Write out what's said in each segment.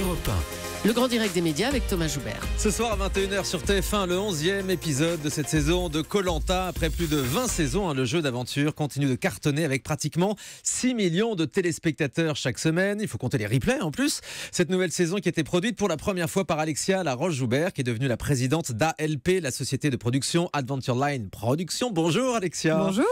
Europe 1. Le grand direct des médias avec Thomas Joubert. Ce soir à 21h sur TF1, le 11e épisode de cette saison de Koh-Lanta. Après plus de 20 saisons, le jeu d'aventure continue de cartonner avec pratiquement 6 millions de téléspectateurs chaque semaine. Il faut compter les replays en plus. Cette nouvelle saison qui a été produite pour la première fois par Alexia Laroche-Joubert, qui est devenue la présidente d'ALP, la société de production Adventure Line Productions. Bonjour Alexia. Bonjour.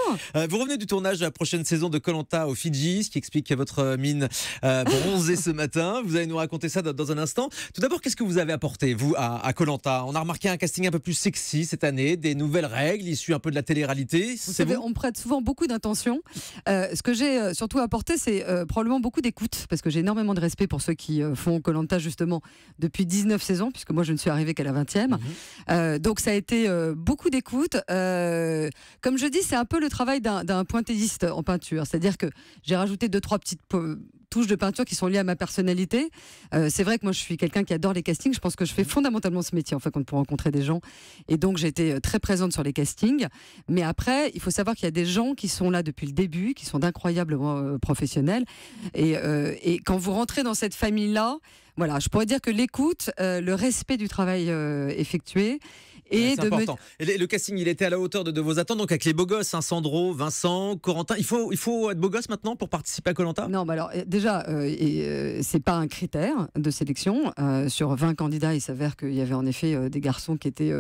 Vous revenez du tournage de la prochaine saison de Koh-Lanta aux Fidji, ce qui explique votre mine bronzée ce matin. Vous allez nous raconter ça dans un instant. Tout d'abord, qu'est-ce que vous avez apporté, vous, à Koh-Lanta? On a remarqué un casting un peu plus sexy cette année, des nouvelles règles, issues un peu de la télé-réalité. Vous savez, on prête souvent beaucoup d'intention. Ce que j'ai surtout apporté, c'est probablement beaucoup d'écoute, parce que j'ai énormément de respect pour ceux qui font Koh-Lanta justement depuis 19 saisons, puisque moi je ne suis arrivée qu'à la 20e. Donc ça a été beaucoup d'écoute. Comme je dis, c'est un peu le travail d'un pointilliste en peinture. C'est-à-dire que j'ai rajouté 2-3 petites touches de peinture qui sont liées à ma personnalité. C'est vrai que moi je suis quelqu'un qui adore les castings. Je pense que je fais fondamentalement ce métier en fait pour rencontrer des gens, et donc j'ai été très présente sur les castings. Mais après, il faut savoir qu'il y a des gens qui sont là depuis le début, qui sont d'incroyablement professionnels, et quand vous rentrez dans cette famille-là, voilà, je pourrais dire que l'écoute, le respect du travail effectué. Et c'est important. Et le casting, il était à la hauteur de vos attentes, donc avec les beaux gosses, hein, Sandro, Vincent, Corentin. Il faut être beau gosse maintenant pour participer à Koh-Lanta? Non, bah alors déjà, c'est pas un critère de sélection. Sur 20 candidats, il s'avère qu'il y avait en effet des garçons qui étaient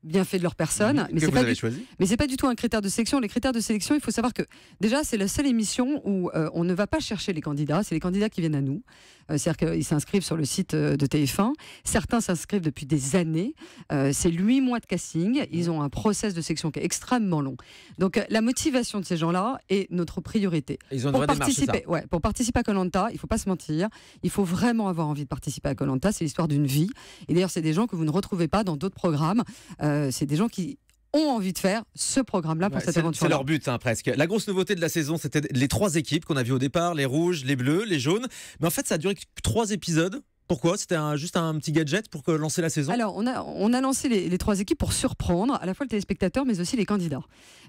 bien faits de leur personne. Mais vous avez choisi. Mais c'est pas du tout un critère de sélection. Les critères de sélection, il faut savoir que déjà, c'est la seule émission où on ne va pas chercher les candidats. C'est les candidats qui viennent à nous. C'est-à-dire qu'ils s'inscrivent sur le site de TF1. Certains s'inscrivent depuis des années. C'est 8 mois de casting. Ils ont un process de sélection qui est extrêmement long. Donc la motivation de ces gens-là est notre priorité. Ils ont une vraie démarche, c'est ça. Pour participer à Koh-Lanta, il ne faut pas se mentir. Il faut vraiment avoir envie de participer à Koh-Lanta. C'est l'histoire d'une vie. Et d'ailleurs, c'est des gens que vous ne retrouvez pas dans d'autres programmes. C'est des gens qui ont envie de faire ce programme-là pour cette aventure. C'est leur but, hein, presque. La grosse nouveauté de la saison, c'était les 3 équipes qu'on a vues au départ, les rouges, les bleus, les jaunes. Mais en fait, ça a duré que 3 épisodes. Pourquoi? C'était juste un petit gadget pour lancer la saison? Alors, on a lancé les 3 équipes pour surprendre à la fois le téléspectateur, mais aussi les candidats.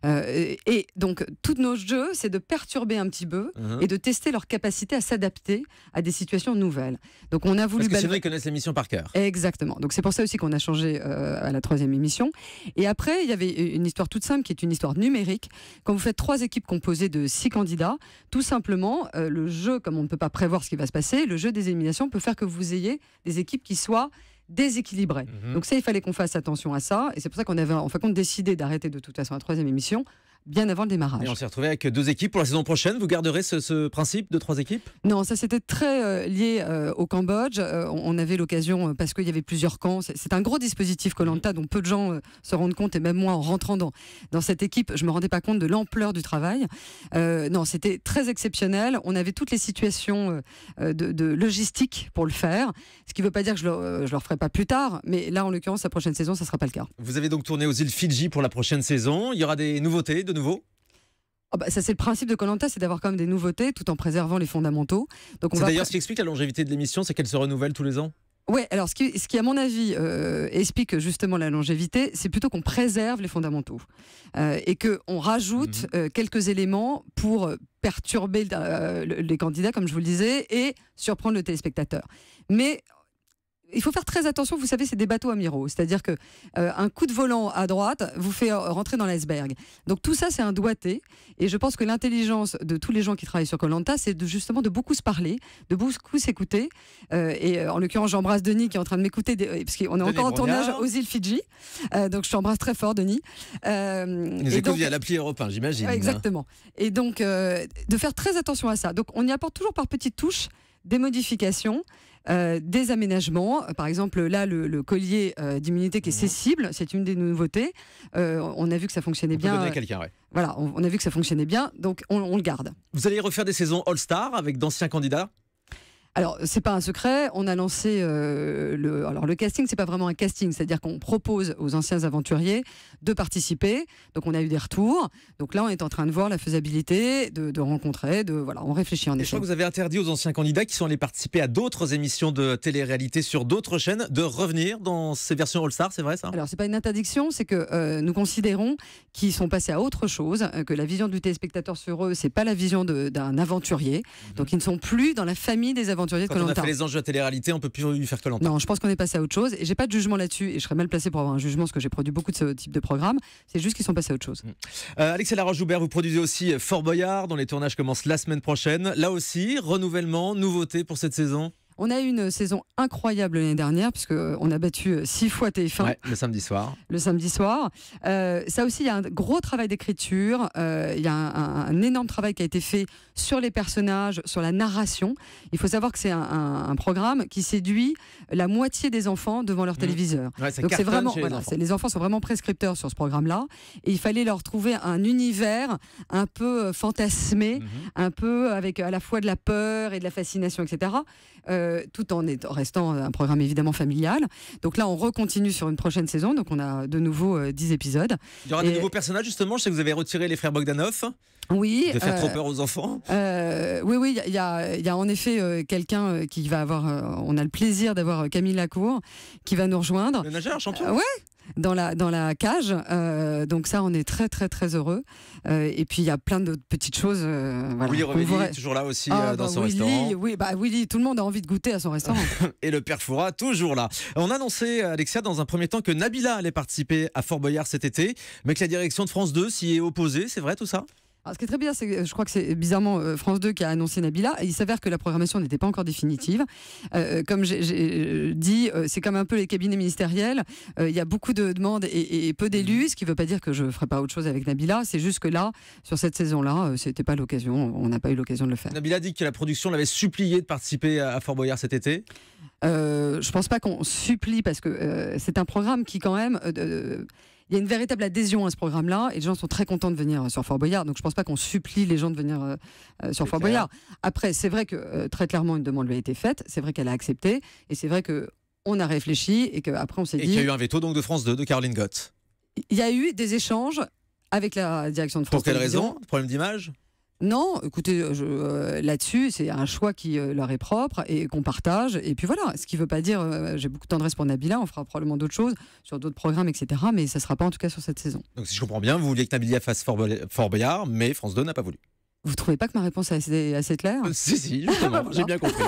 Et donc, tous nos jeux, c'est de perturber un petit peu et de tester leur capacité à s'adapter à des situations nouvelles. Donc, on a voulu... Parce que sinon, ils connaissent l'émission par cœur. Exactement. Donc, c'est pour ça aussi qu'on a changé à la 3e émission. Et après, il y avait une histoire toute simple qui est une histoire numérique. Quand vous faites 3 équipes composées de 6 candidats, tout simplement, le jeu, comme on ne peut pas prévoir ce qui va se passer, le jeu des éliminations peut faire que vous ayez des équipes qui soient déséquilibrées. Donc ça, il fallait qu'on fasse attention à ça, et c'est pour ça qu'on avait en fin de compte décidé d'arrêter de toute façon la 3e émission bien avant le démarrage. Et on s'est retrouvé avec 2 équipes pour la saison prochaine. Vous garderez ce principe de 3 équipes? Non, ça c'était très lié au Cambodge. On avait l'occasion, parce qu'il y avait plusieurs camps, c'est un gros dispositif Koh-Lanta dont peu de gens se rendent compte, et même moi en rentrant dans cette équipe, je ne me rendais pas compte de l'ampleur du travail. Non, c'était très exceptionnel. On avait toutes les situations de logistique pour le faire, ce qui ne veut pas dire que je ne le referai pas plus tard, mais là en l'occurrence la prochaine saison ça ne sera pas le cas. Vous avez donc tourné aux îles Fidji pour la prochaine saison. Il y aura des nouveautés de nouveau? Ça c'est le principe de Koh-Lanta, c'est d'avoir quand même des nouveautés tout en préservant les fondamentaux. C'est d'ailleurs ce qui explique la longévité de l'émission, c'est qu'elle se renouvelle tous les ans? Oui, alors ce qui à mon avis explique justement la longévité, c'est plutôt qu'on préserve les fondamentaux et qu'on rajoute quelques éléments pour perturber les candidats, comme je vous le disais, et surprendre le téléspectateur. Mais il faut faire très attention, vous savez, c'est des bateaux amiraux, c'est-à-dire que un coup de volant à droite vous fait rentrer dans l'iceberg. Donc tout ça, c'est un doigté, et je pense que l'intelligence de tous les gens qui travaillent sur Koh-Lanta, c'est justement de beaucoup se parler, de beaucoup s'écouter. Et en l'occurrence, j'embrasse Denis qui est en train de m'écouter, parce qu'on est encore en tournage aux îles Fidji. Donc je t'embrasse très fort, Denis. Il nous écoute via l'appli Europe 1, j'imagine. Exactement. Et donc de faire très attention à ça. Donc on y apporte toujours par petites touches des modifications. Des aménagements, par exemple là le collier d'immunité qui est cessible, c'est une des nouveautés. On a vu que ça fonctionnait bien. On peut donner à quelqu'un, ouais. Voilà, on a vu que ça fonctionnait bien, donc on le garde. Vous allez refaire des saisons All-Star avec d'anciens candidats? Alors, c'est pas un secret, on a lancé le casting, c'est pas vraiment un casting, c'est-à-dire qu'on propose aux anciens aventuriers de participer. Donc, on a eu des retours. Donc là, on est en train de voir la faisabilité, de rencontrer, on réfléchit en effet. Je crois que vous avez interdit aux anciens candidats qui sont allés participer à d'autres émissions de télé-réalité sur d'autres chaînes de revenir dans ces versions All-Star, c'est vrai ça? Alors, c'est pas une interdiction, c'est que nous considérons qu'ils sont passés à autre chose, que la vision du téléspectateur sur eux, c'est pas la vision d'un aventurier. Donc, ils ne sont plus dans la famille des aventuriers. aventuriers de Quand on a Koh-Lanta. fait les enjeux à télé-réalité, on peut plus lui faire Koh-Lanta. Non, je pense qu'on est passé à autre chose. Et j'ai pas de jugement là-dessus. Et je serais mal placée pour avoir un jugement parce que j'ai produit beaucoup de ce type de programme. C'est juste qu'ils sont passés à autre chose. Alexia Laroche-Joubert, vous produisez aussi Fort Boyard, dont les tournages commencent la semaine prochaine. Là aussi, renouvellement, nouveauté pour cette saison. On a eu une saison incroyable l'année dernière, puisqu'on a battu 6 fois TF1 Ouais, le samedi soir. le samedi soir. Ça aussi, il y a un gros travail d'écriture. Il y a un énorme travail qui a été fait sur les personnages, sur la narration. Il faut savoir que c'est un programme qui séduit la moitié des enfants devant leur téléviseur. Ouais, ça Donc c'est cartonne vraiment, chez les enfants. les enfants sont vraiment prescripteurs sur ce programme-là. Et il fallait leur trouver un univers un peu fantasmé, un peu avec à la fois de la peur et de la fascination, etc. Tout en restant un programme évidemment familial. Donc là, on recontinue sur une prochaine saison. Donc on a de nouveau 10 épisodes. Il y aura des nouveaux personnages, justement. Je sais que vous avez retiré les frères Bogdanov. Oui. De faire trop peur aux enfants. Oui, il y a en effet quelqu'un qui va avoir. On a le plaisir d'avoir Camille Lacour qui va nous rejoindre. Le nageur, champion. Ouais. Dans la cage, donc ça on est très très très heureux, et puis il y a plein d'autres petites choses. Voilà, Willy Revelli, toujours là aussi dans son restaurant. Willy, tout le monde a envie de goûter à son restaurant. Et le père Foura, toujours là. On a annoncé, Alexia, dans un premier temps que Nabila allait participer à Fort Boyard cet été, mais que la direction de France 2 s'y est opposée, c'est vrai tout ça? Alors, ce qui est très bien, c'est que je crois que c'est bizarrement France 2 qui a annoncé Nabila. Il s'avère que la programmation n'était pas encore définitive. Comme j'ai dit, c'est comme un peu les cabinets ministériels. Il y a beaucoup de demandes et peu d'élus, ce qui ne veut pas dire que je ne ferai pas autre chose avec Nabila. C'est juste que là, sur cette saison-là, c'était pas l'occasion. On n'a pas eu l'occasion de le faire. Nabila dit que la production l'avait supplié de participer à Fort Boyard cet été. Je pense pas qu'on supplie parce que c'est un programme qui quand même... il y a une véritable adhésion à ce programme-là et les gens sont très contents de venir sur Fort Boyard. Donc je ne pense pas qu'on supplie les gens de venir sur Fort Boyard. Après, c'est vrai que très clairement une demande lui a été faite. C'est vrai qu'elle a accepté et c'est vrai qu'on a réfléchi et qu'après on s'est dit... Et qu'il y a eu un veto donc de France 2, de Caroline Gott. Il y a eu des échanges avec la direction de France. Pour quelle Télévisions. raison? Problème d'image? Non, écoutez, là-dessus, c'est un choix qui leur est propre et qu'on partage. Et puis voilà, ce qui ne veut pas dire, j'ai beaucoup de tendresse pour Nabila, on fera probablement d'autres choses sur d'autres programmes, etc. Mais ça ne sera pas en tout cas sur cette saison. Donc si je comprends bien, vous vouliez que Nabila fasse Fort Boyard, mais France 2 n'a pas voulu. Vous ne trouvez pas que ma réponse est assez claire? Si, justement, Voilà. j'ai bien compris.